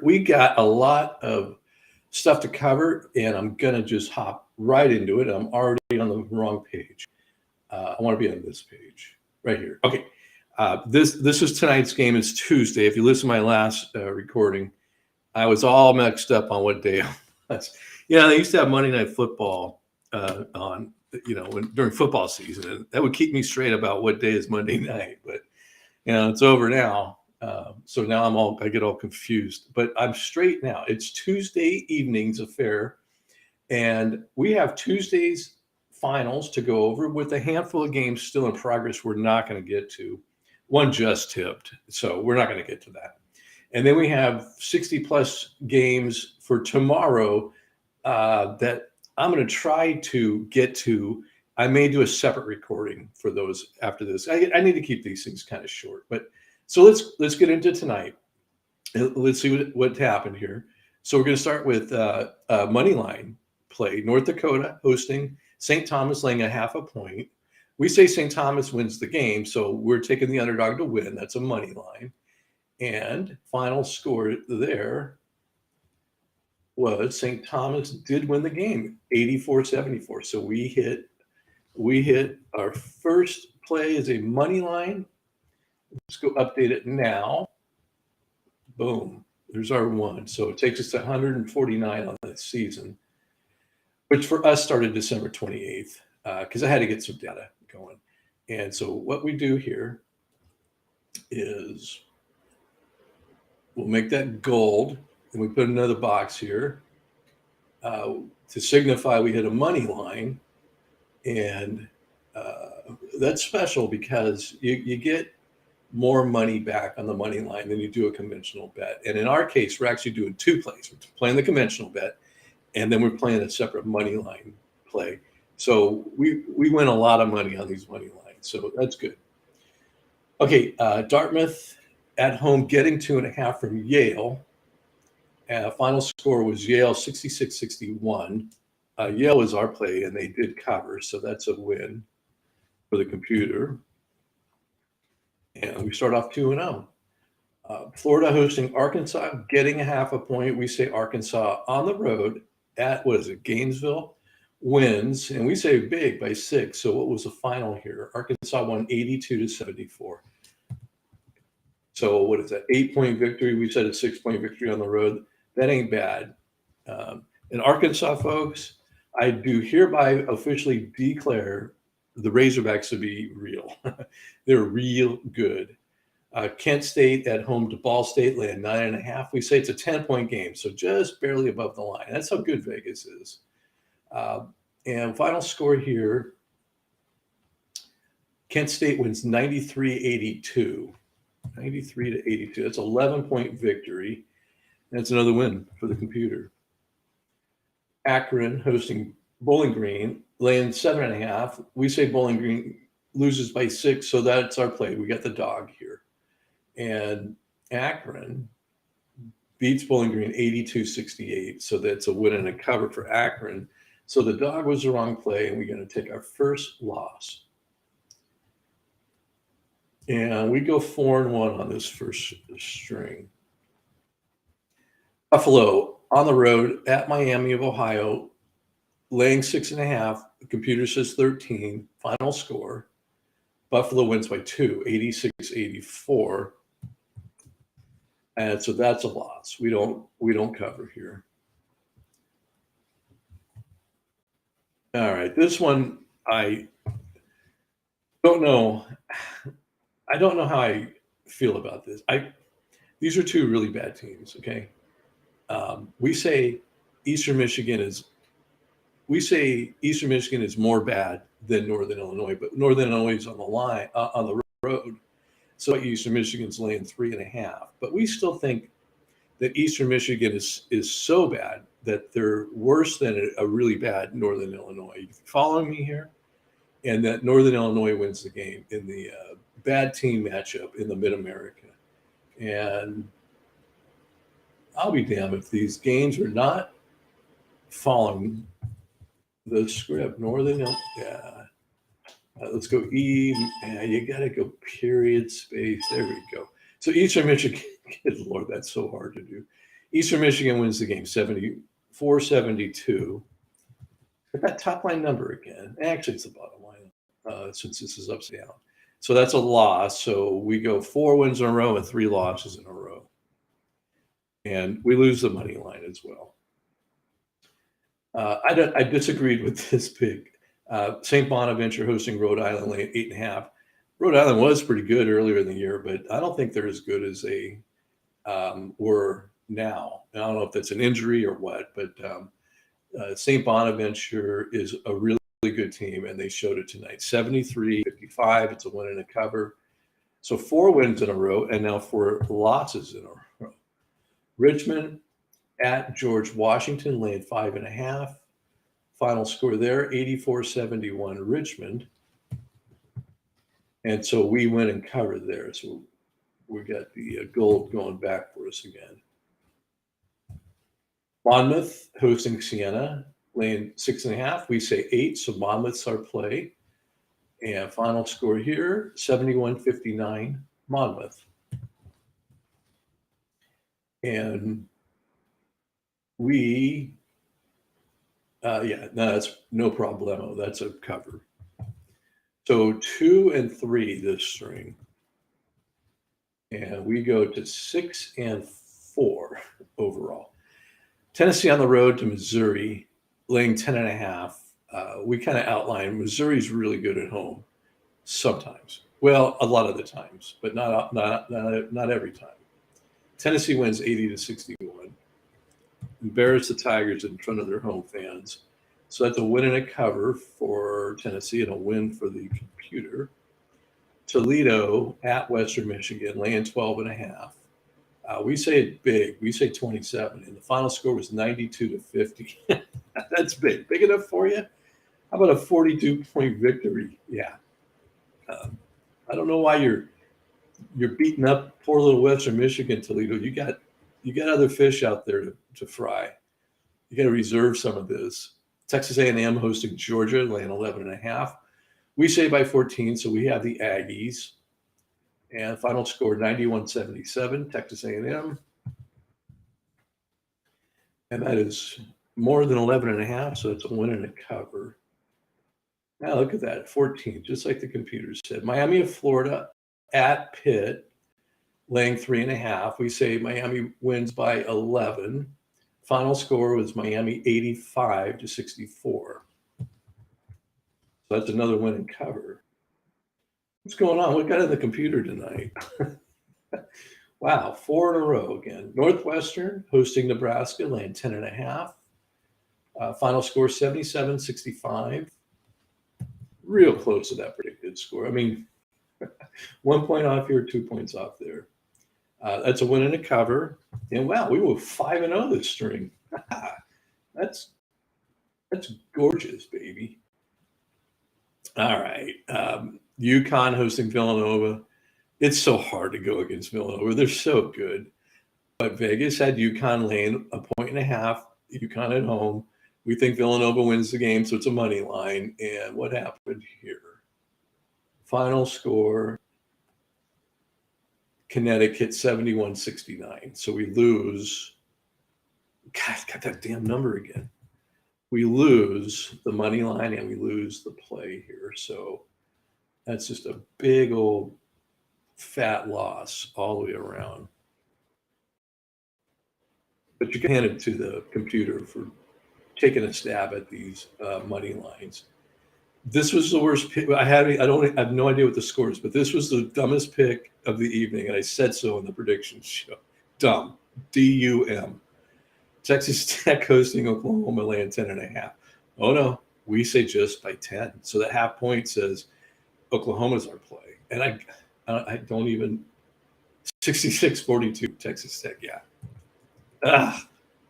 We got a lot of stuff to cover, and I'm gonna just hop right into it. I'm already on the wrong page. I want to be on this page right here. Okay. This is tonight's game. It's Tuesday. If you listen to my last recording, I was all mixed up on what day it was. They used to have Monday Night Football on, during football season, and that would keep me straight about what day is Monday night. But it's over now. So now I get all confused, but I'm straight now. It's Tuesday evening's affair, and we have Tuesday's finals to go over with a handful of games still in progress we're not going to get to. One just tipped, so we're not going to get to that. And then we have 60 plus games for tomorrow that I'm going to try to get to. I may do a separate recording for those after this. I need to keep these things kind of short, but so let's get into tonight. Let's see what happened here. So we're going to start with money line play. North Dakota hosting St. Thomas, laying a half a point. We say St. Thomas wins the game, so we're taking the underdog to win. That's a money line. And final score there was St. Thomas did win the game, 84-74. So we hit our first play as a money line. Let's go update it now. Boom. There's our one. So it takes us to 149 on the season, which for us started December 28th because I had to get some data going. And so what we do here is we'll make that gold, and we put another box here to signify we hit a money line. And that's special because you get more money back on the money line than you do a conventional bet. And in our case, we're actually doing two plays. We're playing the conventional bet, and then we're playing a separate money line play. So we win a lot of money on these money lines. So that's good. Okay, Dartmouth at home getting 2.5 from Yale. Final score was Yale 66-61. Yale was our play, and they did cover, so that's a win for the computer. And we start off 2-0. Florida hosting Arkansas, getting a half a point. We say Arkansas on the road at, Gainesville, wins. And we say big by 6. So what was the final here? Arkansas won 82-74. So what is that? 8-point victory. We said a 6-point victory on the road. That ain't bad. In Arkansas, folks, I do hereby officially declare the Razorbacks to be real. They're real good. Kent State at home to Ball State, laying 9.5. We say it's a 10-point game, so just barely above the line. That's how good Vegas is. And final score here, Kent State wins 93-82. 93-82. That's an 11-point victory. That's another win for the computer. Akron hosting Bowling Green, laying 7.5. We say Bowling Green loses by 6, so that's our play. We got the dog here. And Akron beats Bowling Green 82-68, so that's a win and a cover for Akron. So the dog was the wrong play, and we're going to take our first loss. And we go 4-1 on this first string. Buffalo on the road at Miami of Ohio, laying 6.5. The computer says 13. Final score. Buffalo wins by 2, 86-84. And so that's a loss. We don't cover here. All right, this one I don't know. I don't know how I feel about this. These are two really bad teams. Okay, we say Eastern Michigan is more bad than Northern Illinois, but Northern Illinois is on the line on the road. So Eastern Michigan's laying 3.5, but we still think that Eastern Michigan is so bad that they're worse than a really bad Northern Illinois. You following me here? And that Northern Illinois wins the game in the bad team matchup in the Mid-America. And I'll be damned if these games are not following the script. Northern Illinois, yeah. Let's go E. Yeah, you got to go period, space. There we go. So Eastern Michigan, good Lord, that's so hard to do. Eastern Michigan wins the game 74-72. But that top line number again, actually it's the bottom line since this is upside down. So that's a loss. So we go 4 wins in a row and 3 losses in a row. And we lose the money line as well. I disagreed with this pick. St. Bonaventure hosting Rhode Island, laying 8.5. Rhode Island was pretty good earlier in the year, but I don't think they're as good as they were now. I don't know if that's an injury or what, but St. Bonaventure is a really good team, and they showed it tonight. 73-55. It's a win and a cover. So 4 wins in a row, and now 4 losses in a row. Richmond at George Washington, laying 5.5. Final score there, 84-71 Richmond. And so we win and cover there. So we got the gold going back for us again. Monmouth hosting Siena, laying 6.5. We say 8, so Monmouth's our play. And final score here, 71-59 Monmouth. And we, that's no problemo. That's a cover. So 2 and 3 this string. And we go to 6 and 4 overall. Tennessee on the road to Missouri, laying 10.5. We kind of outlined Missouri's really good at home sometimes. Well, a lot of the times, but not every time. Tennessee wins 80-61. Embarrass the Tigers in front of their home fans. So that's a win and a cover for Tennessee and a win for the computer. Toledo at Western Michigan, laying 12.5. We say it big. We say 27, and the final score was 92-50. That's big. Big enough for you? How about a 42-point victory? Yeah. I don't know why you're beating up poor little Western Michigan, Toledo. You got other fish out there to fry. You got to reserve some of this. Texas A&M hosting Georgia, laying 11.5. We say by 14, so we have the Aggies. And final score 91-77, Texas A&M. And that is more than 11.5, so it's a win and a cover. Now look at that, 14, just like the computer said. Miami of Florida at Pitt, laying 3.5. We say Miami wins by 11. Final score was Miami 85-64. So that's another win and cover. What's going on? What got in the computer tonight? Wow, 4 in a row again. Northwestern hosting Nebraska, laying 10.5. Final score 77-65. Real close to that predicted score. I mean, 1 point off here, 2 points off there. That's a win and a cover. And wow, we were 5-0 this string. That's gorgeous, baby. All right. UConn hosting Villanova. It's so hard to go against Villanova. They're so good. But Vegas had UConn laying 1.5. UConn at home. We think Villanova wins the game, so it's a money line. And what happened here? Final score, Connecticut 71-69. So we lose. God, got that damn number again. We lose the money line and we lose the play here. So that's just a big old fat loss all the way around. But you can hand it to the computer for taking a stab at these money lines. This was the worst pick. I have no idea what the score is, but this was the dumbest pick of the evening, and I said so in the prediction show. Dumb. D-U-M. Texas Tech hosting Oklahoma, laying 10.5. Oh no, we say just by 10. So the half point says Oklahoma's our play, and I don't even 66-42 Texas Tech. Yeah,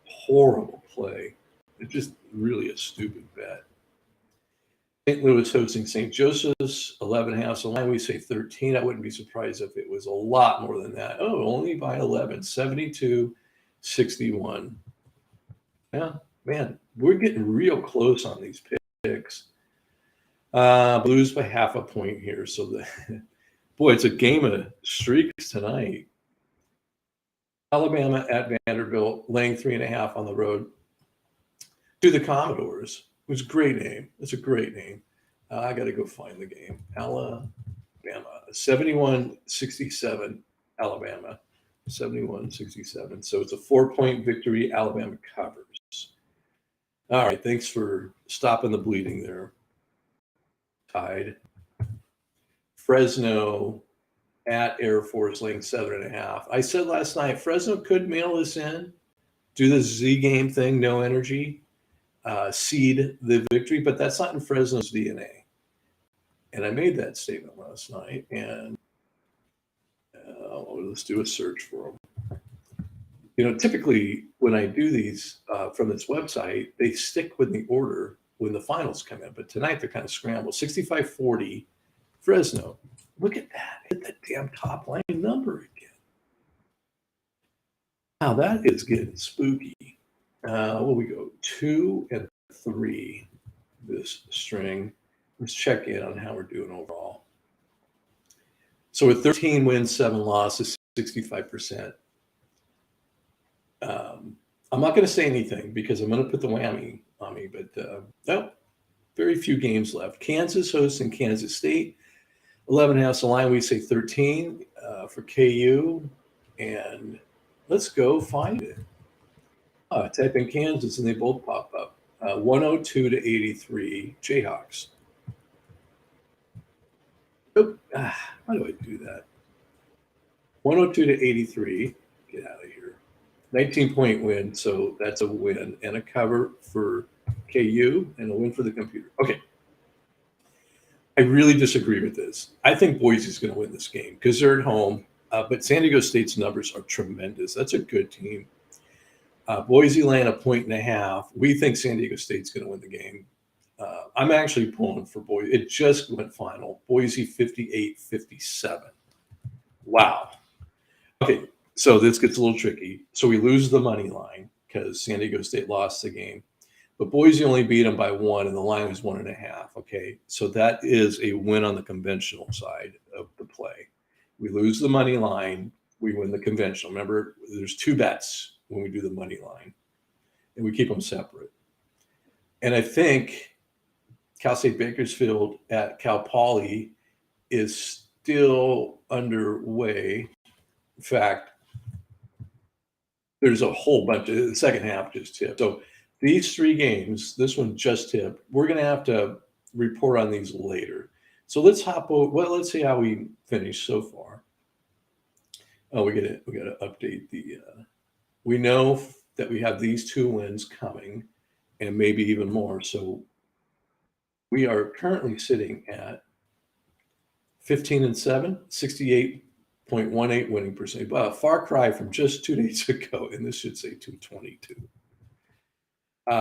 horrible play. It's just really a stupid bet. St. Louis hosting St. Joseph's, 11.5. So line we say 13. I wouldn't be surprised if it was a lot more than that. Oh, only by 11, 72-61. Yeah, man, we're getting real close on these picks. Blues by half a point here. So boy, it's a game of streaks tonight. Alabama at Vanderbilt, laying 3.5 on the road to the Commodores. It was a great name. It's a great name. I got to go find the game. Alabama, 71-67, Alabama, 71-67. So it's a 4-point victory. Alabama covers. All right. Thanks for stopping the bleeding there. Tide. Fresno at Air Force, laying 7.5. I said last night, Fresno could mail this in, do the Z game thing, no energy, seed the victory, but that's not in Fresno's DNA. And I made that statement last night, and let's do a search for them. Typically when I do these from this website, they stick with the order when the finals come in, but tonight they're kind of scrambled. 65-40, Fresno. Look at that. Hit that damn top line number again. Now that is getting spooky. Will we go 2 and 3 this string? Let's check in on how we're doing overall. So with 13 wins, 7 losses, 65%. I'm not going to say anything because I'm going to put the whammy on me, but no, very few games left. Kansas hosting Kansas State. 11.5 the line. We say 13 for KU. And let's go find it. Type in Kansas and they both pop up. 102-83 Jayhawks. Oh, how do I do that? 102-83. Get out of here. 19-point win. So that's a win and a cover for KU and a win for the computer. Okay. I really disagree with this. I think Boise's going to win this game because they're at home. But San Diego State's numbers are tremendous. That's a good team. Boise laying 1.5. We think San Diego State's going to win the game. I'm actually pulling for Boise. It just went final. Boise 58-57. Wow. Okay, so this gets a little tricky. So we lose the money line because San Diego State lost the game. But Boise only beat them by 1, and the line was 1.5. Okay, so that is a win on the conventional side of the play. We lose the money line, we win the conventional. Remember, there's 2 bets when we do the money line, and we keep them separate. And I think Cal State Bakersfield at Cal Poly is still underway. In fact, there's a whole bunch of the second half just tipped. So these 3 games, this one just tipped. We're going to have to report on these later. So let's hop over. Well, let's see how we finish so far. Oh, we got to update the. We know that we have these 2 wins coming, and maybe even more. So we are currently sitting at 15-7, 68.18 winning percentage. But a far cry from just 2 days ago, and this should say 222.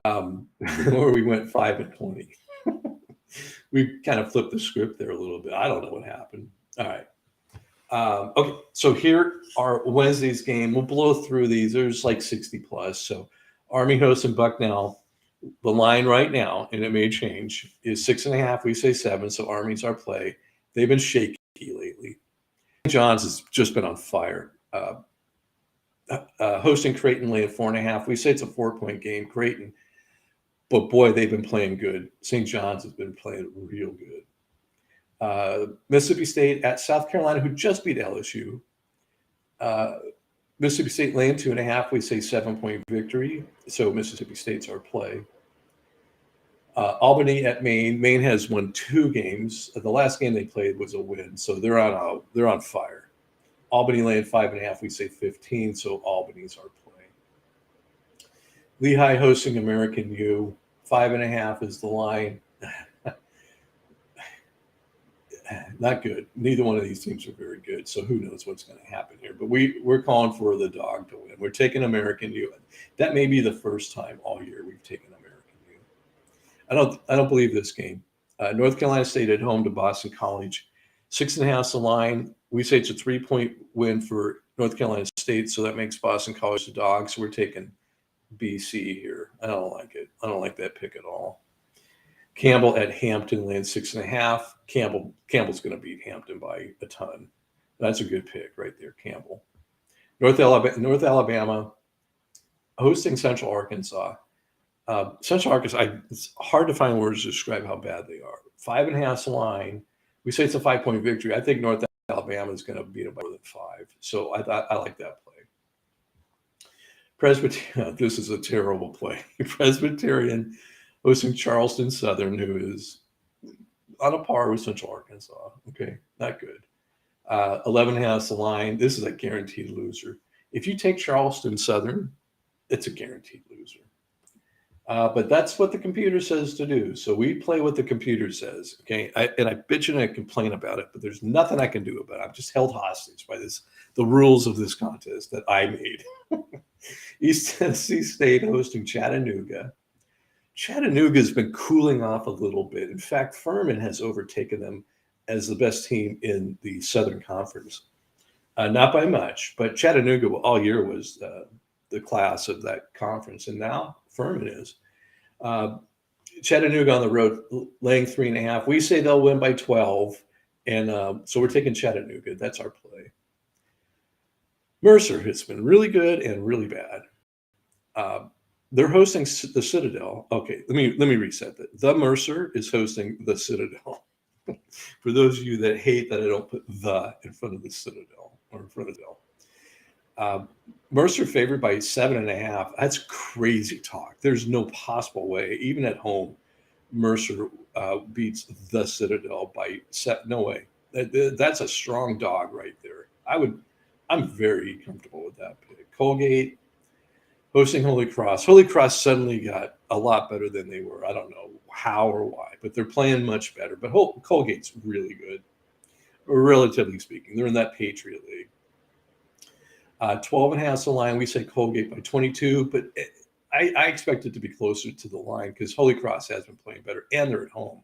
Where we went 5-20. We kind of flipped the script there a little bit. I don't know what happened. All right. Okay, so here are Wednesday's game. We'll blow through these. There's like 60 plus. So Army hosts and Bucknell. The line right now, and it may change, is 6.5. We say 7. So Army's our play. They've been shaky lately. John's has just been on fire. Hosting Creighton laying 4.5. We say it's a 4-point game. Creighton, but boy, they've been playing good. St. John's has been playing real good. Mississippi State at South Carolina, who just beat LSU. Mississippi State laying 2.5. We say 7-point victory. So Mississippi State's our play. Albany at Maine. Maine has won 2 games. The last game they played was a win, so they're on fire. Albany laying 5.5. We say 15. So Albany's our play. Lehigh hosting American U. 5.5 is the line. Not good. Neither one of these teams are very good, so who knows what's going to happen here. But we're calling for the dog to win. We're taking American U. That may be the first time all year we've taken American U. I don't believe this game. North Carolina State at home to Boston College. 6.5 the line. We say it's a 3-point win for North Carolina State, so that makes Boston College the dog. So we're taking BC here. I don't like it. I don't like that pick at all. Campbell at Hampton laying 6.5. Campbell's going to beat Hampton by a ton. That's a good pick right there, Campbell. North Alabama hosting Central Arkansas. Central Arkansas, it's hard to find words to describe how bad they are. 5.5's line. We say it's a 5-point victory. I think North Alabama is going to beat them by more than 5. So I like that play. Presbyterian, this is a terrible play. Presbyterian hosting Charleston Southern, who is on a par with Central Arkansas. Okay, not good. 11.5's the line. This is a guaranteed loser. If you take Charleston Southern, it's a guaranteed loser. But that's what the computer says to do. So we play what the computer says. Okay. I bitch and I complain about it, but there's nothing I can do about it. I'm just held hostage by the rules of this contest that I made. East Tennessee State hosting Chattanooga. Chattanooga's been cooling off a little bit. In fact, Furman has overtaken them as the best team in the Southern Conference. Not by much, but Chattanooga all year was the class of that conference, and now Furman is. Chattanooga on the road, laying 3.5. We say they'll win by 12, and so we're taking Chattanooga. That's our play. Mercer has been really good and really bad. They're hosting the Citadel. Okay, let me reset that. The Mercer is hosting the Citadel. For those of you that hate that I don't put the in front of the Citadel or in front of the Mercer favored by 7.5. That's crazy talk. There's no possible way, even at home, Mercer beats the Citadel by set. No way. That's a strong dog right there. I'm very comfortable with that pick. Colgate hosting Holy Cross. Holy Cross suddenly got a lot better than they were. I don't know how or why, but they're playing much better. But Colgate's really good, relatively speaking. They're in that Patriot League. 12.5's the line. We say Colgate by 22, but I expect it to be closer to the line because Holy Cross has been playing better and they're at home.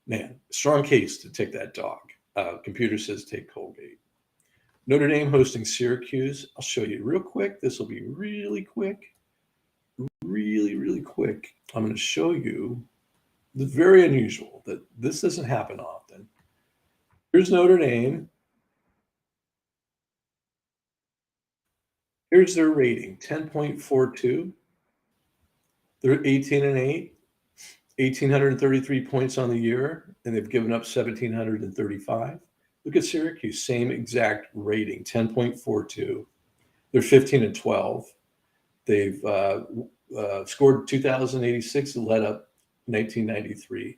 Man, strong case to take that dog. Computer says take Colgate. Notre Dame hosting Syracuse. I'll show you real quick. This will be really quick. Really, really quick. I'm going to show you the very unusual that this doesn't happen often. Here's Notre Dame. Here's their rating, 10.42. They're 18-8, 1,833 points on the year, and they've given up 1,735. Look at Syracuse, same exact rating, 10.42. They're 15-12. They've scored 2,086 and let up 1993.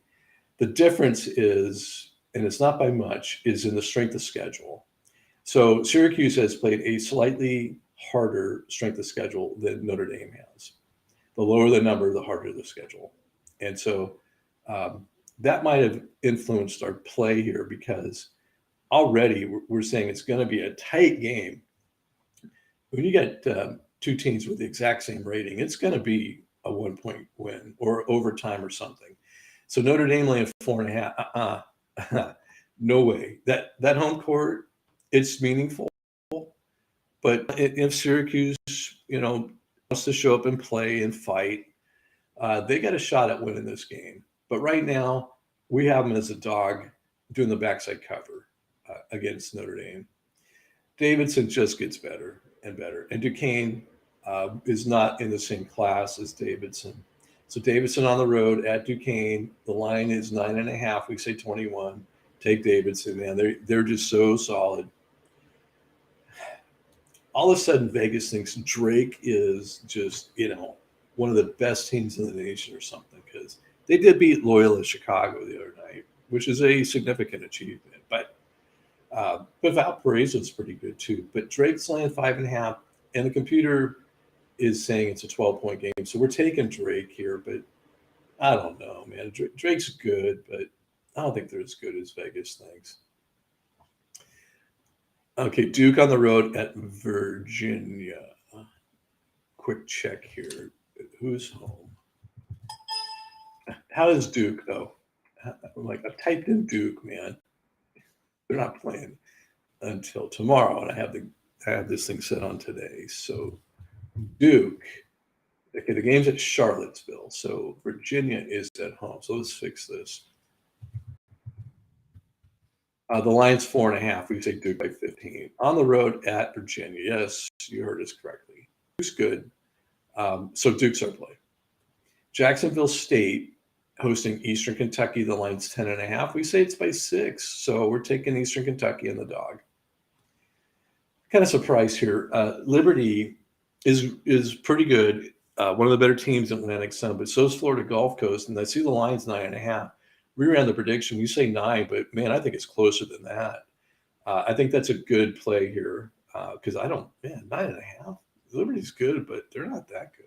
The difference is, and it's not by much, is in the strength of schedule. So Syracuse has played a slightly harder strength of schedule than Notre Dame has. The lower the number, the harder the schedule. And so that might have influenced our play here because already we're saying it's going to be a tight game. When you get two teams with the exact same rating, it's going to be a 1-point win or overtime or something. So Notre Dame laying 4.5. No way. That home court, it's meaningful. But if Syracuse, wants to show up and play and fight, they got a shot at winning this game. But right now, we have them as a dog doing the backside cover against Notre Dame. Davidson just gets better and better. And Duquesne is not in the same class as Davidson. So Davidson on the road at Duquesne, the line is 9.5. We say 21. Take Davidson, man. They're just so solid. All of a sudden, Vegas thinks Drake is just, one of the best teams in the nation or something because they did beat Loyola Chicago the other night, which is a significant achievement. But Valparaiso is pretty good too. But Drake's laying 5.5, and the computer is saying it's a 12-point game. So we're taking Drake here, but I don't know, man. Drake's good, but I don't think they're as good as Vegas thinks. Okay, Duke on the road at Virginia. Quick check here. Who's home? How is Duke, though? I typed in Duke, man. They're not playing until tomorrow, and I have this thing set on today. So Duke, okay, the game's at Charlottesville, so Virginia is at home. So let's fix this. The line's 4.5. We say Duke by 15. On the road at Virginia. Yes, you heard us correctly. Duke's good. So Duke's our play. Jacksonville State hosting Eastern Kentucky. The line's 10.5. We say it's by 6. So we're taking Eastern Kentucky and the dog. Kind of surprised here. Liberty is pretty good. One of the better teams in Atlantic Sun, but so is Florida Gulf Coast. And I see the line's 9.5. We ran the prediction. You say 9, but man, I think it's closer than that. I think that's a good play here because 9.5. Liberty's good, but they're not that good.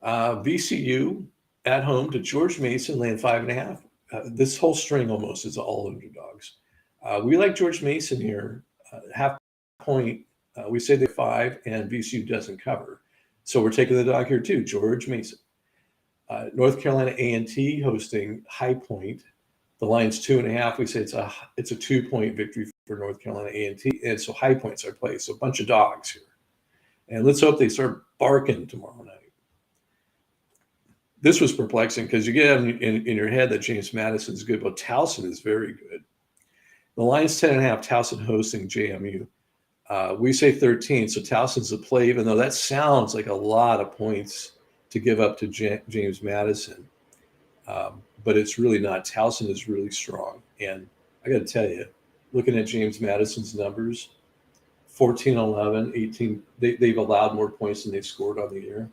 VCU at home to George Mason, laying 5.5. This whole string almost is all underdogs. We like George Mason here, half point. We say they're 5, and VCU doesn't cover. So we're taking the dog here too, George Mason. North Carolina A&T hosting High Point. The line's 2.5. We say it's a 2-point victory for North Carolina A&T, and so High Point's our play. So a bunch of dogs here, and let's hope they start barking tomorrow night. This was perplexing because you get in your head that James Madison's good, but Towson is very good. The line's 10.5. Towson hosting JMU. We say 13, so Towson's a play, even though that sounds like a lot of points to give up to James Madison. But it's really not. Towson is really strong. And I got to tell you, looking at James Madison's numbers, 14, 11, 18, they've allowed more points than they've scored on the year.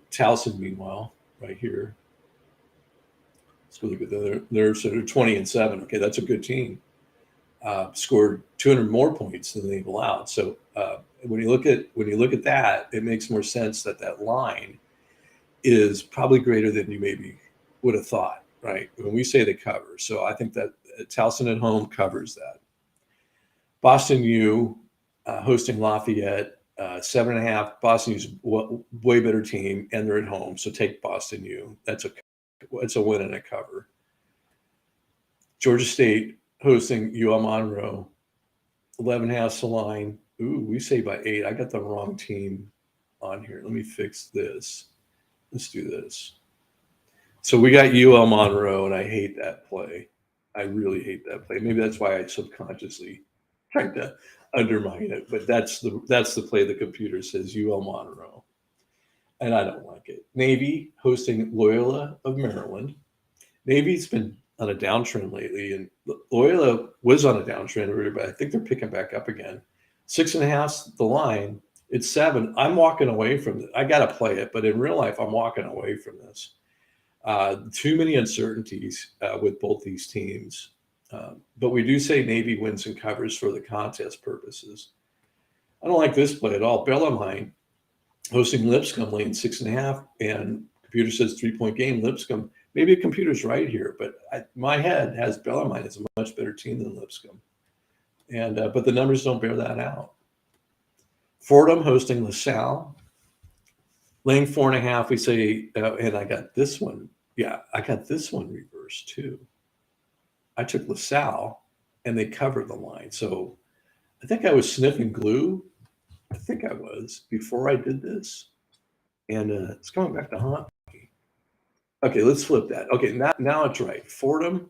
Towson, meanwhile, right here. Let's go look at they're sort of 20-7. Okay, that's a good team. Scored 200 more points than they've allowed. So when you look at that, it makes more sense that line is probably greater than you maybe would have thought, right? When we say they cover. So I think that Towson at home covers that. Boston U hosting Lafayette, 7.5. Boston U's way better team, and they're at home. So take Boston U. It's a win and a cover. Georgia State hosting UL Monroe, 11.5's the line. Ooh, we say by 8. I got the wrong team on here. Let me fix this. Let's do this. So we got UL Monroe, and I hate that play. I really hate that play. Maybe that's why I subconsciously tried to undermine it. But that's the play the computer says, UL Monroe. And I don't like it. Navy hosting Loyola of Maryland. Navy's been on a downtrend lately, and Loyola was on a downtrend earlier, but I think they're picking back up again. 6.5's the line. It's 7. I'm walking away from it. I got to play it, but in real life, I'm walking away from this. Too many uncertainties with both these teams. But we do say Navy wins and covers for the contest purposes. I don't like this play at all. Bellarmine hosting Lipscomb, laying 6.5, and computer says 3-point game. Lipscomb, maybe a computer's right here, but my head has Bellarmine as a much better team than Lipscomb. And but the numbers don't bear that out. Fordham hosting LaSalle, laying 4.5. We say, and I got this one. Yeah, I got this one reversed too. I took LaSalle, and they covered the line. So I think I was sniffing glue. I think I was before I did this. And it's going back to haunt me. Okay, let's flip that. Okay, now it's right. Fordham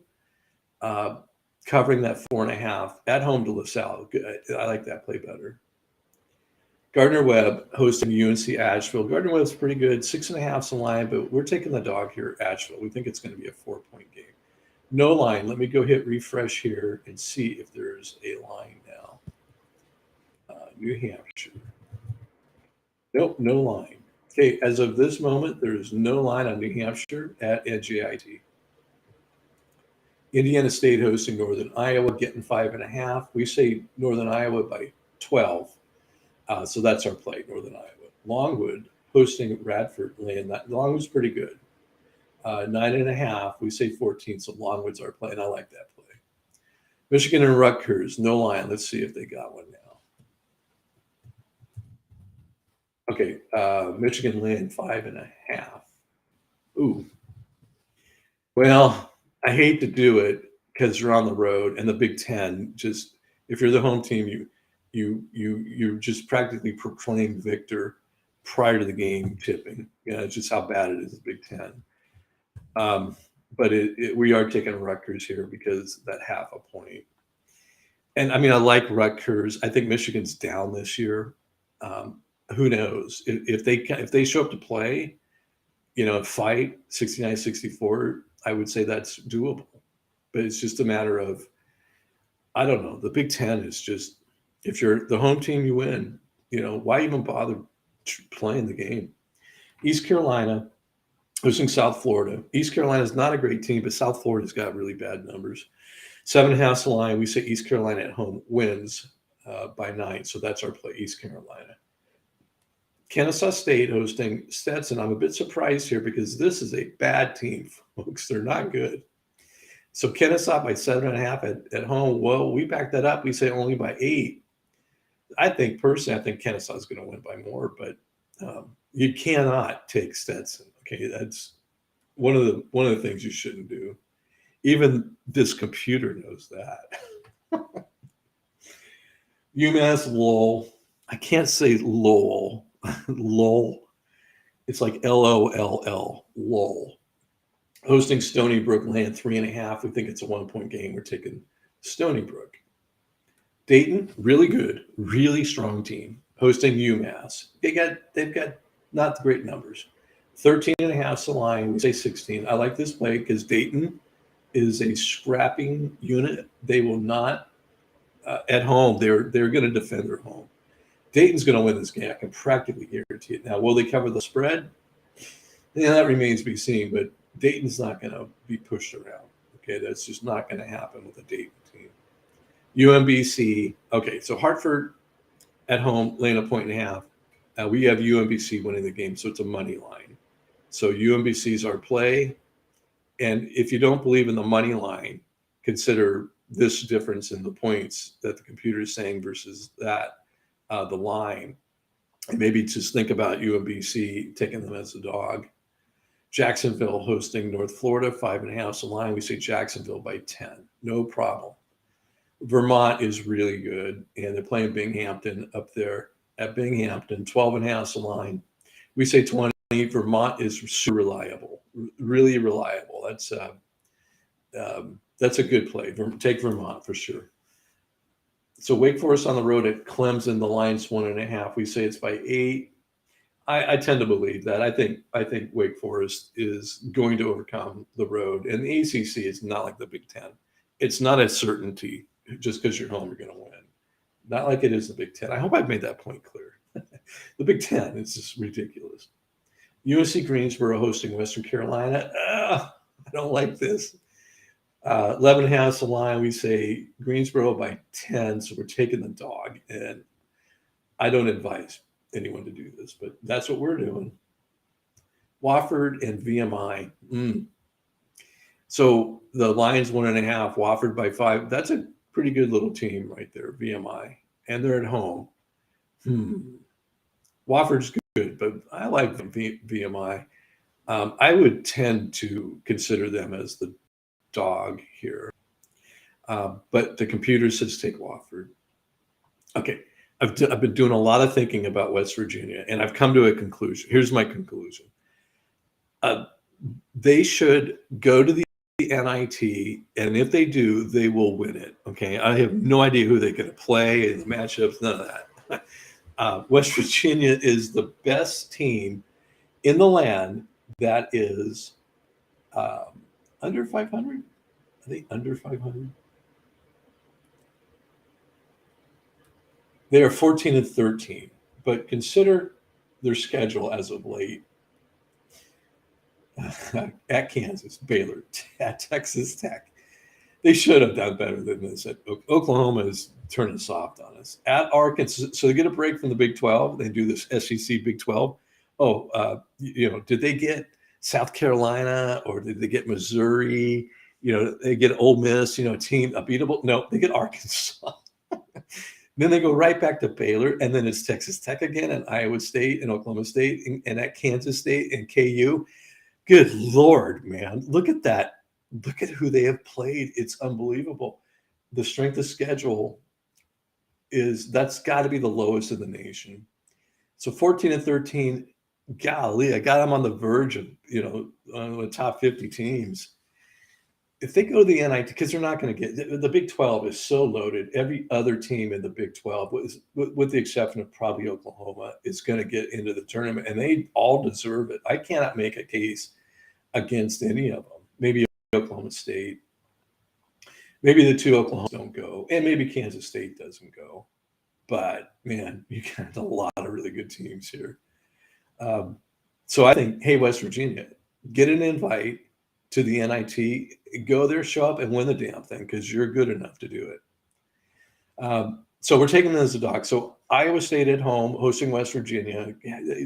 covering that 4.5 at home to LaSalle. I like that play better. Gardner-Webb hosting UNC Asheville. Gardner-Webb's pretty good. 6.5's the line, but we're taking the dog here at Asheville. We think it's going to be a 4-point game. No line. Let me go hit refresh here and see if there's a line now. New Hampshire. Nope, no line. Okay, as of this moment, there is no line on New Hampshire at NJIT. Indiana State hosting Northern Iowa, getting 5.5. We say Northern Iowa by 12. So that's our play, Northern Iowa. Longwood hosting Radford, laying that. Longwood's pretty good. 9.5. We say 14, so Longwood's our play, and I like that play. Michigan and Rutgers, no line. Let's see if they got one now. Okay, Michigan laying 5.5. Ooh. Well, I hate to do it because you're on the road, and the Big Ten just, if you're the home team, you just practically proclaim victor prior to the game tipping. You know, it's just how bad it is, the Big Ten. but we are taking Rutgers here because that half a point. And I mean, I like Rutgers. I think Michigan's down this year. Who knows if they show up to play, fight 69-64, I would say that's doable. But it's just a matter of, I don't know. The Big Ten is just, if you're the home team, you win. Why even bother playing the game? East Carolina hosting South Florida. East Carolina is not a great team, but South Florida's got really bad numbers. 7.5 the line. We say East Carolina at home wins by 9. So that's our play, East Carolina. Kennesaw State hosting Stetson. I'm a bit surprised here because this is a bad team, folks. They're not good. So Kennesaw by 7.5 at home. Well, we back that up. We say only by 8. I think Kennesaw is going to win by more, but you cannot take Stetson. Okay, that's one of the things you shouldn't do. Even this computer knows that. UMass Lowell. I can't say Lowell. Lowell. It's like Loll. Lowell. Hosting Stony Brook, laying 3.5. We think it's a 1-point game. We're taking Stony Brook. Dayton, really good, really strong team. Hosting UMass. They've got not great numbers. 13.5 the line. We say 16. I like this play because Dayton is a scrapping unit. They will not at home. They're going to defend their home. Dayton's going to win this game. I can practically guarantee it. Now, will they cover the spread? Yeah, that remains to be seen. But Dayton's not going to be pushed around. Okay, that's just not going to happen with a Dayton team. UMBC. Okay, so Hartford at home laying 1.5. We have UMBC winning the game, so it's a money line. So UMBC is our play. And if you don't believe in the money line, consider this difference in the points that the computer is saying versus that, the line. And maybe just think about UMBC taking them as a dog. Jacksonville hosting North Florida, 5.5 the line. We say Jacksonville by 10. No problem. Vermont is really good, and they're playing Binghamton up there at Binghamton, 12.5 the line. We say 20. Vermont is super reliable, really reliable. That's a good play. Take Vermont for sure. So Wake Forest on the road at Clemson, the line's 1.5. We say it's by 8. I tend to believe that. I think Wake Forest is going to overcome the road, and the ACC is not like the Big Ten. It's not a certainty just because you're home you're going to win. Not like it is the Big Ten. I hope I've made that point clear. The Big Ten is just ridiculous. UNC Greensboro hosting Western Carolina. I don't like this. 11.5 the line. We say Greensboro by 10, so we're taking the dog. And I don't advise anyone to do this, but that's what we're doing. Wofford and VMI. So the line's 1.5. Wofford by 5. That's a pretty good little team right there, VMI. And they're at home. Wofford's good, but I like VMI. I would tend to consider them as the dog here. But the computer says take Wofford. Okay. I've been doing a lot of thinking about West Virginia, and I've come to a conclusion. Here's my conclusion. They should go to the NIT, and if they do, they will win it. Okay. I have no idea who they're going to play and the matchups, none of that. West Virginia is the best team in the land that is under 500. Are they under 500? They are 14-13, but consider their schedule as of late. At Kansas, Baylor, at Texas Tech. They should have done better than this. Oklahoma is turning soft on us. At Arkansas, so they get a break from the Big 12. They do this SEC Big 12. Did they get South Carolina or did they get Missouri? They get Ole Miss, a team unbeatable. No, they get Arkansas. Then they go right back to Baylor, and then it's Texas Tech again, and Iowa State, and Oklahoma State, and at Kansas State, and KU. Good Lord, man. Look at that. Look at who they have played. It's unbelievable. The strength of schedule that's got to be the lowest in the nation. So 14-13, golly, I got them on the verge of, the top 50 teams. if they go to the NIT, because they're not going to get the Big 12 is so loaded. Every other team in the Big 12, with the exception of probably Oklahoma, is going to get into the tournament, and they all deserve it. I cannot make a case against any of them. Maybe Oklahoma State, maybe the two Oklahomas don't go, and maybe Kansas State doesn't go. But man, you got a lot of really good teams here. So I think, hey, West Virginia, get an invite to the NIT, go there, show up, and win the damn thing because you're good enough to do it. So we're taking them as a dog. So Iowa State at home, hosting West Virginia.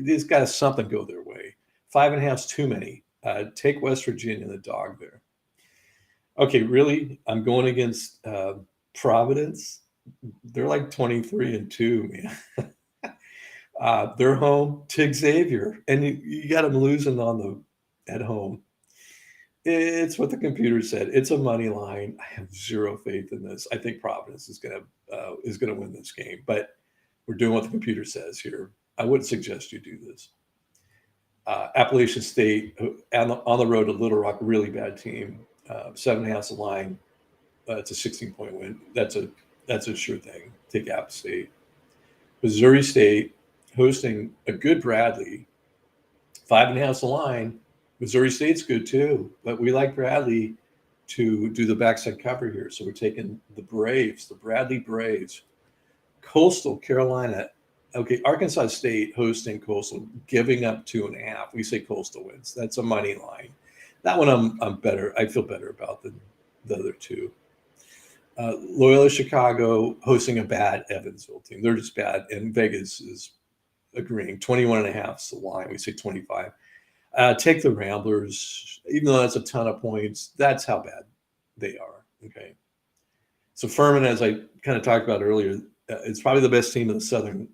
These guys, something go their way. 5.5 is too many. Take West Virginia, the dog there. Okay, really? I'm going against Providence. They're like 23-2, man. They're home to Xavier, and you got them losing at home. It's what the computer said. It's a money line. I have zero faith in this. I think Providence is going to win this game, but we're doing what the computer says here. I wouldn't suggest you do this. Appalachian State on the road to Little Rock, really bad team. 7.5 the line. It's a 16-point win. That's a sure thing. Take App State. Missouri State hosting a good Bradley. 5.5 the line. Missouri State's good too, but we like Bradley to do the backside cover here. So we're taking the Braves, the Bradley Braves. Coastal Carolina. Okay, Arkansas State hosting Coastal, giving up 2.5. We say Coastal wins. That's a money line. That one I'm better. I feel better about than the other two. Loyola Chicago hosting a bad Evansville team. They're just bad, and Vegas is agreeing. 21.5 is the line. We say 25. Take the Ramblers, even though that's a ton of points. That's how bad they are. Okay. So Furman, as I kind of talked about earlier, it's probably the best team in the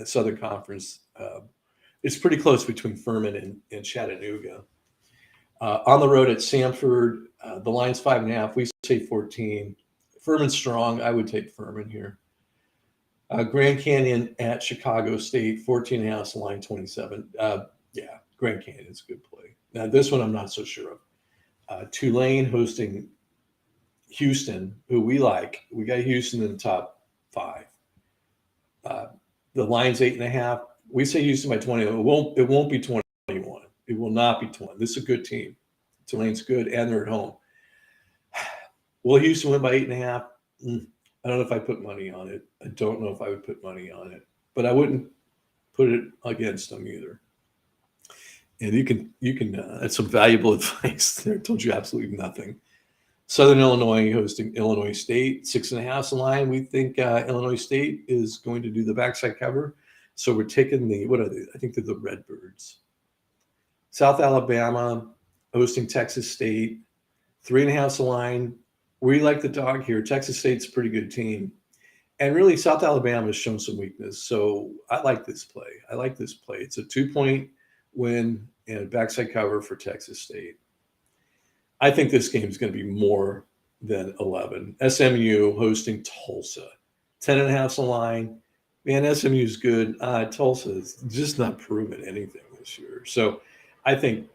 Southern Conference. It's pretty close between Furman and Chattanooga. On the road at Samford, the line's 5.5. We say 14. Furman's strong. I would take Furman here. Grand Canyon at Chicago State, 14.5 line, 27. Yeah, Grand Canyon is a good play. Now, this one I'm not so sure of. Tulane hosting Houston, who we like. We got Houston in the top 5. The line's 8.5. We say Houston by 20. It won't be 21. It will not be 20. This is a good team. Tulane's good, and they're at home. Will Houston win by 8.5? I don't know if I put money on it. I don't know if I would put money on it, but I wouldn't put it against them either. And you can that's some valuable advice there. I told you absolutely nothing. Southern Illinois hosting Illinois State, 6.5 the line. We think Illinois State is going to do the backside cover. So we're taking what are they? I think they're the Redbirds. South Alabama hosting Texas State, 3.5 the line. We like the dog here. Texas State's a pretty good team. And really, South Alabama has shown some weakness. So I like this play. It's a 2-point win and a backside cover for Texas State. I think this game is going to be more than 11. SMU hosting Tulsa, 10.5 the line. Man, SMU is good. Tulsa is just not proven anything this year. So I think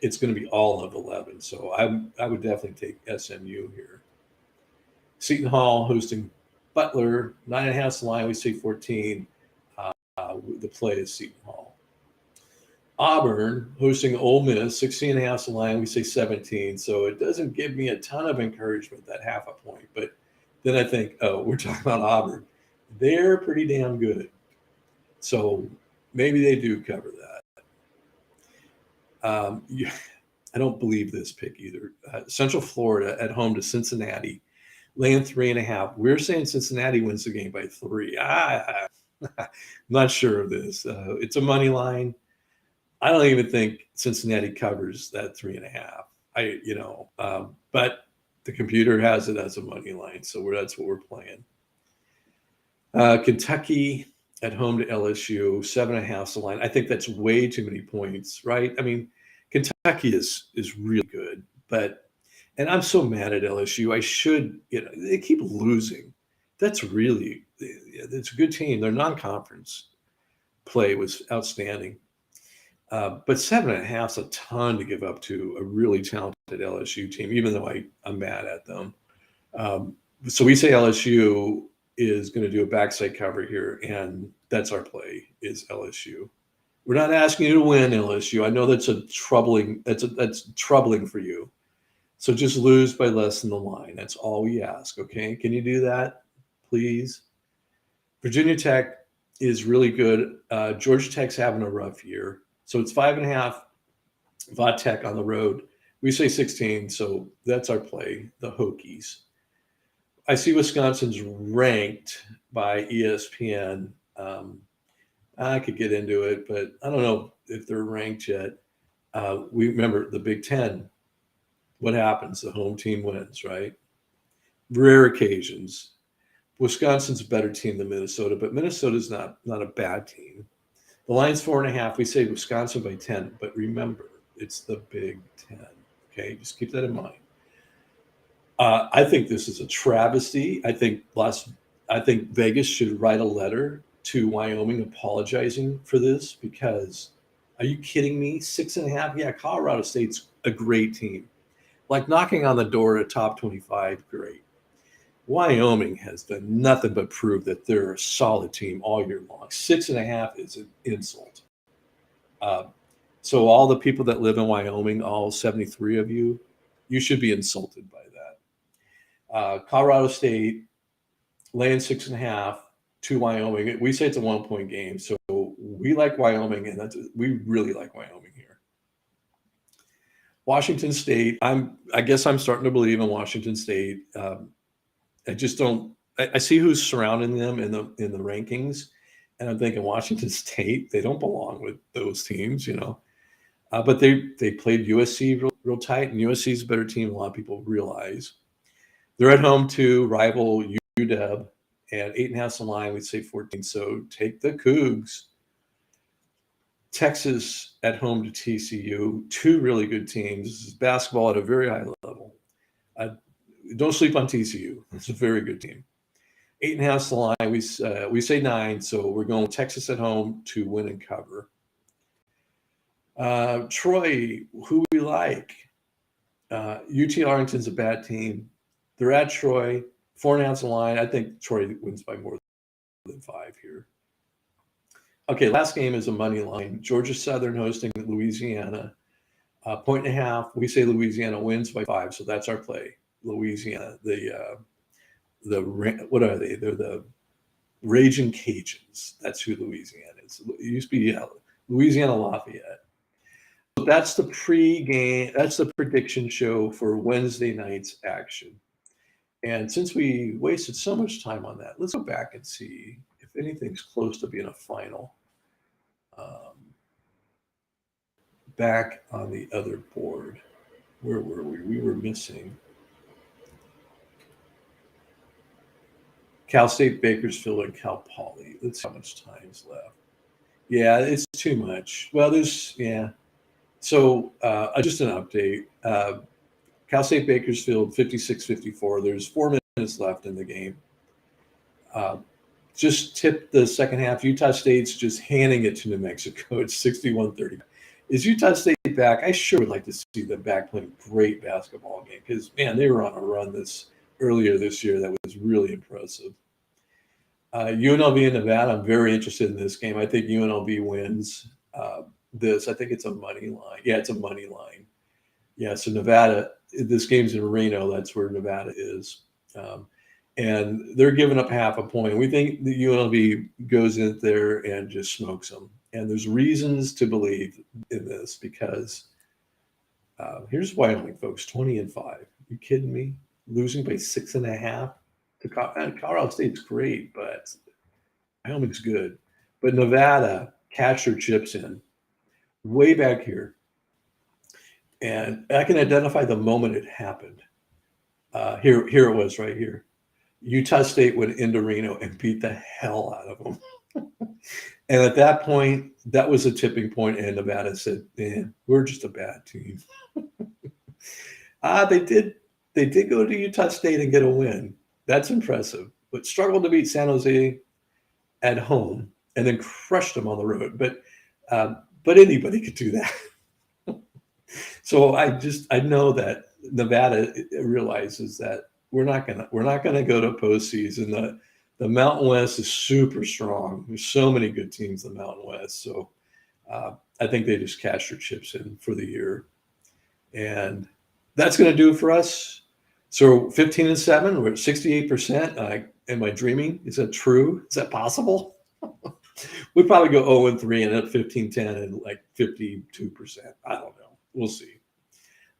it's going to be all of 11. So I would definitely take SMU here. Seton Hall hosting Butler, 9.5 the line. We say 14. The play is Seton Hall. Auburn hosting Ole Miss, 16.5 the line. We say 17. So it doesn't give me a ton of encouragement, that half a point. But then I think, we're talking about Auburn. They're pretty damn good. So maybe they do cover that. I don't believe this pick either. Central Florida at home to Cincinnati, laying 3.5. We're saying Cincinnati wins the game by 3. I'm not sure of this. It's a money line. I don't even think Cincinnati covers that 3.5. But the computer has it as a money line, so that's what we're playing. Kentucky at home to LSU, 7.5 the line. I think that's way too many points, right? I mean, Kentucky is really good, and I'm so mad at LSU. I should, they keep losing. It's a good team. Their non-conference play was outstanding. But 7.5 is a ton to give up to a really talented LSU team, even though I'm mad at them. So we say LSU is going to do a backside cover here, and that's our play is LSU. We're not asking you to win, LSU. I know that's troubling for you. So just lose by less than the line. That's all we ask. Okay, can you do that, please? Virginia Tech is really good. Georgia Tech's having a rough year, so it's 5.5. Va Tech on the road. We say 16, so that's our play. The Hokies. I see Wisconsin's ranked by ESPN. I could get into it, but I don't know if they're ranked yet. We remember the Big Ten. What happens? The home team wins, right? Rare occasions. Wisconsin's a better team than Minnesota, but Minnesota's not a bad team. The line's 4.5. We say Wisconsin by 10, but remember, it's the Big Ten. Okay, just keep that in mind. I think this is a travesty. I think Vegas should write a letter to Wyoming apologizing for this because, are you kidding me? 6.5? Yeah, Colorado State's a great team. Like knocking on the door at top 25, great. Wyoming has done nothing but prove that they're a solid team all year long. 6.5 is an insult. So all the people that live in Wyoming, all 73 of you, you should be insulted by that. Colorado State laying 6.5 to Wyoming. We say it's a 1-point game, so we like Wyoming, and we really like Wyoming here. Washington State. I guess I'm starting to believe in Washington State. I just don't. I see who's surrounding them in the rankings, and I'm thinking Washington State. They don't belong with those teams, But they played USC real tight, and USC is a better team. A lot of people realize they're at home to rival UW, and 8.5 the line. We'd say 14. So take the Cougs. Texas at home to TCU. Two really good teams. This is basketball at a very high level. Don't sleep on TCU. It's a very good team. 8.5 the line. We say 9. So we're going Texas at home to win and cover. Troy, who we like. UT Arlington's a bad team. They're at Troy. 4.5 the line. I think Troy wins by more than 5 here. Okay, last game is a money line. Georgia Southern hosting Louisiana. 1.5. We say Louisiana wins by 5, so that's our play. Louisiana, what are they? They're the Raging Cajuns. That's who Louisiana is. It used to be Louisiana Lafayette. So that's the pre-game. That's the prediction show for Wednesday night's action. And since we wasted so much time on that, let's go back and see if anything's close to being a final. Back on the other board, where were we? We were missing Cal State, Bakersfield, and Cal Poly. Let's see how much time's left. Yeah, it's too much. Well, So just an update. Cal State, Bakersfield, 56-54. There's 4 minutes left in the game. Just tip the second half. Utah State's just handing it to New Mexico. It's 61-30. Is Utah State back? I sure would like to see them back playing a great basketball game because, man, they were on a run earlier this year that was really impressive. UNLV and Nevada, I'm very interested in this game. I think UNLV wins this. I think it's a money line. Yeah, it's a money line. Yeah, so Nevada, this game's in Reno. That's where Nevada is. And they're giving up 0.5 point. We think the UNLV goes in there and just smokes them. And there's reasons to believe in this because here's Wyoming, folks, 20-5. You kidding me? Losing by 6.5 to Colorado State's great, but Wyoming's good. But Nevada cashed their chips in way back here. And I can identify the moment it happened. Here it was right here. Utah State went into Reno and beat the hell out of them. And at that point, that was a tipping point, and Nevada said, man, we're just a bad team. They did go to Utah State and get a win. That's impressive. But struggled to beat San Jose at home and then crushed them on the road. But anybody could do that. So I know that Nevada realizes that we're not gonna go to postseason. The Mountain West is super strong. There's so many good teams in the Mountain West. So I think they just cash their chips in for the year, and that's going to do it for us. So 15-7, we're at 68%. Am I dreaming? Is that true? Is that possible? We'd probably go 0-3 and at 15-10 and like 52%. I don't know. We'll see.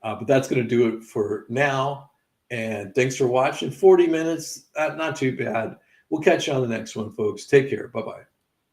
But that's going to do it for now. And thanks for watching. 40 minutes, not too bad. We'll catch you on the next one, folks. Take care. Bye-bye.